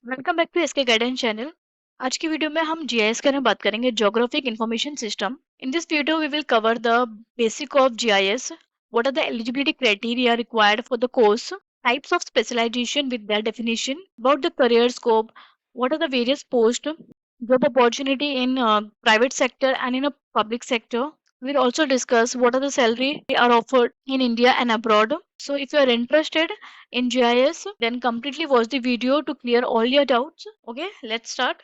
Welcome back to SK guidance channel. आज की video में हम जीआईएस के बारे में बात करेंगे, geographic information system. In this video we will cover the basic of GIS, what are the eligibility criteria required for the course, types of specialisation with their definition, about the career scope, what are the various post, job opportunity in private sector and in a public sector. We'll also discuss what are the salary are offered in India and abroad. So if you are interested in GIS, then completely watch the video to clear all your doubts. Okay, let's start.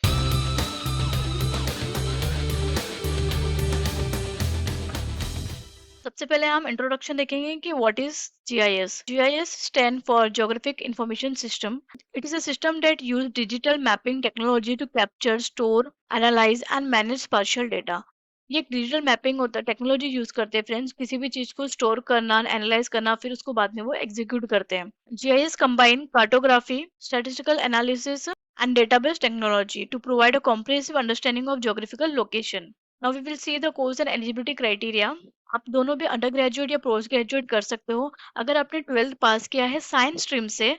सबसे पहले हम introduction देखेंगे कि what is GIS. GIS stand for geographic information system. It is a system that use digital mapping technology to capture, store, analyse and manage spatial data. ये एक digital mapping होता है, technology use करते हैं friends, किसी भी चीज को स्टोर करना, एनालाइज करना, फिर उसको बाद में वो एग्जीक्यूट करते हैं। GIS combine cartography, statistical analysis and database technology to provide a comprehensive understanding of geographical location. Now we will see the course and eligibility criteria. आप दोनों भी अंडर ग्रेजुएट या पोस्ट ग्रेजुएट कर सकते हो। अगर आपने 12th पास किया है साइंस स्ट्रीम से,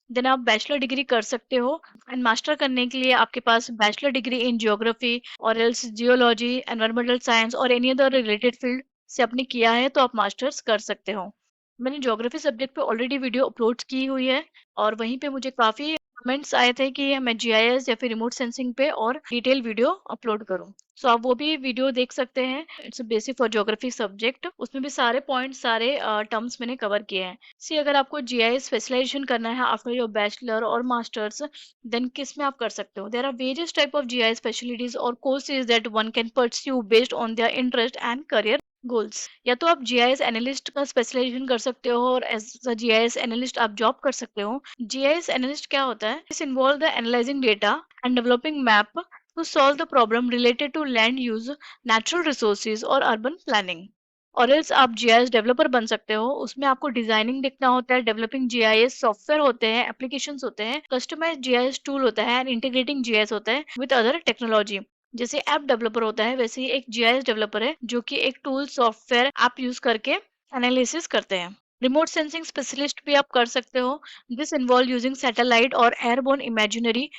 देन आप बैचलर डिग्री कर सकते हो। एंड मास्टर करने के लिए आपके पास बैचलर डिग्री इन जियोग्राफी और एल्स जियोलॉजी, एनवायरमेंटल साइंस और एनी अदर रिलेटेड फील्ड से आपने किया है तो आप मास्टर्स कर सकते हो। मैंने ज्योग्राफी सब्जेक्ट पे ऑलरेडी वीडियो अपलोड की हुई है और वहीं पे मुझे काफ़ी कमेंट्स आए थे कि मैं जीआईएस या फिर रिमोट सेंसिंग पे और डिटेल वीडियो अपलोड करूं। सो आप वो भी वीडियो देख सकते हैं। It's basic for geography subject, उसमें भी सारे पॉइंट्स, सारे टर्म्स मैंने कवर किए हैं। सी अगर आपको जीआईएस स्पेशलाइजेशन करना है आफ्टर योर बैचलर और मास्टर्स, देन किस में आप कर सकते हो। There are various type of GIS specialities और courses that one can pursue based on their interest and career goals. या तो आप जीआईएस एनालिस्ट का स्पेशलाइजेशन कर सकते हो और एज अ जीआईएस एनालिस्ट आप जॉब कर सकते हो। जीआईएस एनालिस्ट क्या होता है? This involve the analysing data and developing map to solve the problem related to land use, natural resources और अर्बन प्लानिंग। और एल्स आप जीआईएस डेवलपर बन सकते हो। उसमें आपको डिजाइनिंग देखना होता है, डेवलपिंग जीआईएस सॉफ्टवेयर होते हैं, एप्लीकेशंस होते हैं, कस्टमाइज्ड जीआईएस टूल होता है एंड इंटीग्रेटिंग जीआईएस होता है विद अदर टेक्नोलॉजी। जैसे ऐप डेवलपर होता है, वैसे ही एक जीआईएस डेवलपर है जो कि एक टूल, सॉफ्टवेयर, ऐप यूज करके एनालिसिस करते हैं। रिमोट सेंसिंग स्पेशलिस्ट भी आप कर सकते हो। दिस इन्वॉल्व यूजिंग सैटेलाइट और airborne imaginary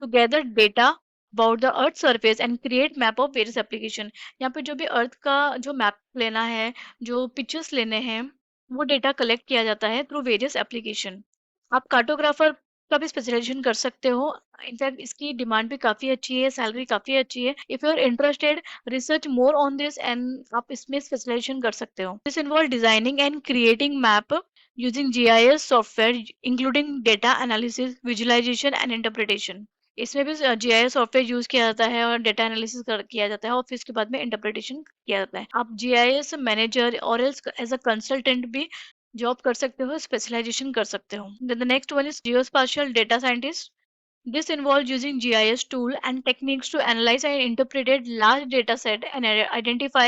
to gather data about the earth surface and create map of various application. यहाँ पे जो भी अर्थ का जो मैप लेना है, जो पिक्चर्स लेने हैं, वो डेटा कलेक्ट किया जाता है थ्रू वेरियस एप्लीकेशन। आप कार्टोग्राफर का भी स्पेशलाइजेशन कर सकते हो। इनफैक्ट इसकी डिमांड भी काफ़ी अच्छी है, सैलरी काफ़ी अच्छी है। If you are interested, research more on this and आप इसमें स्पेशलाइजेशन कर सकते हो। This involve designing and creating map using GIS software including data analysis, visualisation and interpretation. इसमें भी जीआईएस सॉफ्टवेयर यूज किया जाता है और डेटा एनालिसिस किया जाता है और फिर उसके बाद में इंटरप्रिटेशन किया जाता है। आप जीआईएस मैनेजर और एज अ कंसल्टेंट भी जॉब कर सकते हो, स्पेशलाइजेशन कर सकते हो। Then the next one is geospatial data scientist. This involves using GIS tool and techniques to analyze and interpret large data set and identify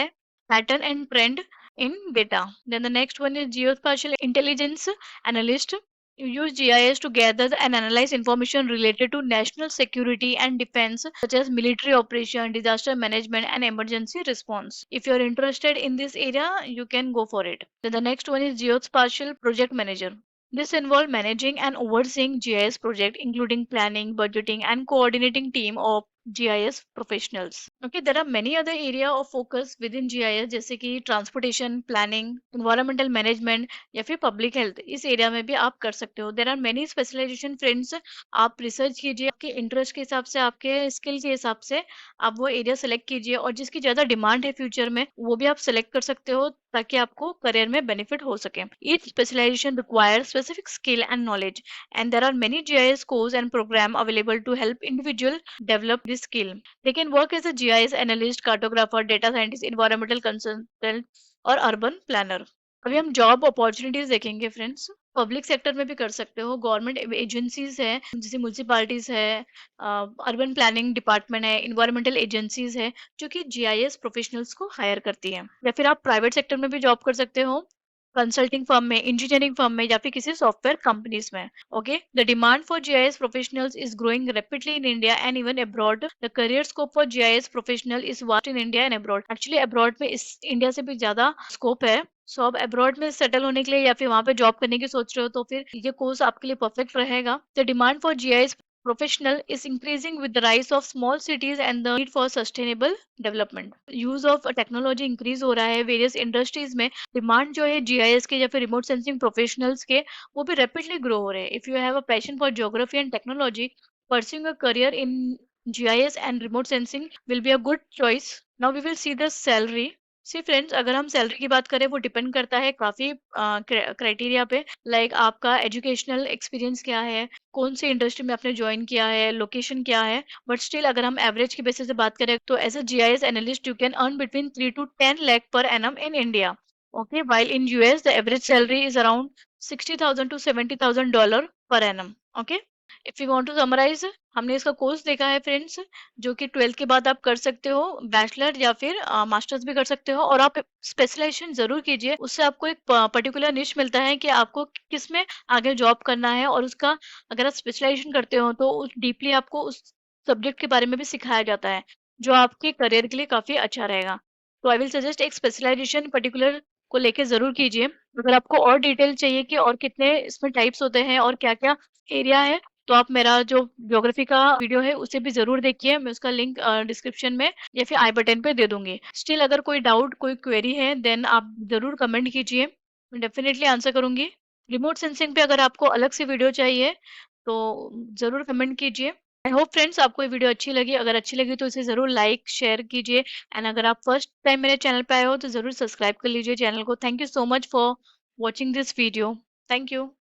pattern and trend in data. Then the next one is geospatial intelligence analyst. You use GIS to gather and analyze information related to national security and defense, such as military operation, disaster management, and emergency response. If you are interested in this area, you can go for it. Then the next one is geospatial project manager. This involves managing and overseeing GIS project, including planning, budgeting, and coordinating team of GIS professionals. Okay, there are many other area of focus within GIS, जैसे कि transportation planning, environmental management या फिर public health. इस area में भी आप कर सकते हो। There are many specialisation friends. आप रिसर्च कीजिए, आपके इंटरेस्ट के हिसाब से, आपके स्किल के हिसाब से आप वो एरिया सेलेक्ट कीजिए और जिसकी ज़्यादा डिमांड है फ्यूचर में वो भी आप सेलेक्ट कर सकते हो ताकि आपको करियर में बेनिफिट हो सके। Each specialisation require specific skill and knowledge and there are many GIS course and programme available to help individual develop this skill. They can work as a GIS analyst, cartographer, data scientist, environmental consultant और urban planner. अभी हम job opportunities देखेंगे friends. Public sector में भी कर सकते हो। Government agencies है जैसे म्यूनसिपालिटीज है, अर्बन प्लानिंग डिपार्टमेंट है, इन्वायरमेंटल एजेंसीज है जो कि जीआईएस प्रोफेशनल्स को हायर करती है। या फिर आप प्राइवेट सेक्टर में भी जॉब कर सकते हो, कंसल्टिंग फर्म में, इंजीनियरिंग फर्म में या फिर किसी सॉफ्टवेयर कंपनीज में। Okay, the demand for GIS professionals is growing rapidly in India and even abroad. The career scope for GIS professional is vast in India and abroad. Actually abroad में इस India से भी ज्यादा scope है। सो आप abroad में settle होने के लिए या फिर वहां पे जॉब करने की सोच रहे हो तो फिर ये कोर्स आपके लिए परफेक्ट रहेगा। The demand for GIS professional is increasing with the rise of small cities and the need for sustainable development. Use of technology increase हो रहा है वेरियस इंडस्ट्रीज में. डिमांड जो है जीआईएस के या फिर रिमोट सेंसिंग प्रोफेशनल्स के वो भी रैपिडली ग्रो हो रहे हैं. If you have a passion for geography and technology, pursuing a career in GIS and remote sensing will be a good choice. Now we will see the salary. See friends, अगर हम salary की बात करें वो depend करता है काफ़ी criteria पे. लाइक आपका एजुकेशनल एक्सपीरियंस क्या है, कौन सी इंडस्ट्री में आपने ज्वाइन किया है, लोकेशन क्या है. बट स्टिल अगर हम एवरेज की बेसिस से बात करें तो as a GIS analyst you can earn between 3 to 10 lakh per annum in India. Okay, while in US the average salary is around $60,000 to $70,000 per annum. Okay, if you want to summarise, हमने इसका course देखा है friends, जो कि 12th के बाद आप कर सकते हो, बैचलर या फिर मास्टर्स भी कर सकते हो, और आप स्पेशलाइजेशन जरूर कीजिए. उससे आपको एक पर्टिकुलर निश मिलता है कि आपको किस में आगे जॉब करना है, और उसका अगर आप स्पेशलाइजेशन करते हो तो उस डीपली आपको उस सब्जेक्ट के बारे में भी सिखाया जाता है, जो आपके करियर के लिए काफी अच्छा रहेगा. तो आई विल सजेस्ट एक स्पेशलाइजेशन पर्टिकुलर को लेके जरूर कीजिए. अगर आपको और डिटेल चाहिए कि और कितने इसमें टाइप्स होते हैं और क्या क्या एरिया है, तो आप मेरा जो ज्योग्राफी का वीडियो है उसे भी जरूर देखिए. मैं उसका लिंक डिस्क्रिप्शन में या फिर आई बटन पे दे दूंगी. स्टिल अगर कोई डाउट, कोई क्वेरी है, देन आप जरूर कमेंट कीजिए, मैं डेफिनेटली आंसर करूंगी. रिमोट सेंसिंग पे अगर आपको अलग से वीडियो चाहिए तो जरूर कमेंट कीजिए. आई होप फ्रेंड्स आपको ये वीडियो अच्छी लगी. अगर अच्छी लगी तो इसे जरूर लाइक शेयर कीजिए. एंड अगर आप फर्स्ट टाइम मेरे चैनल पे आए हो तो जरूर सब्सक्राइब कर लीजिए चैनल को. Thank you so much for watching this video. Thank you.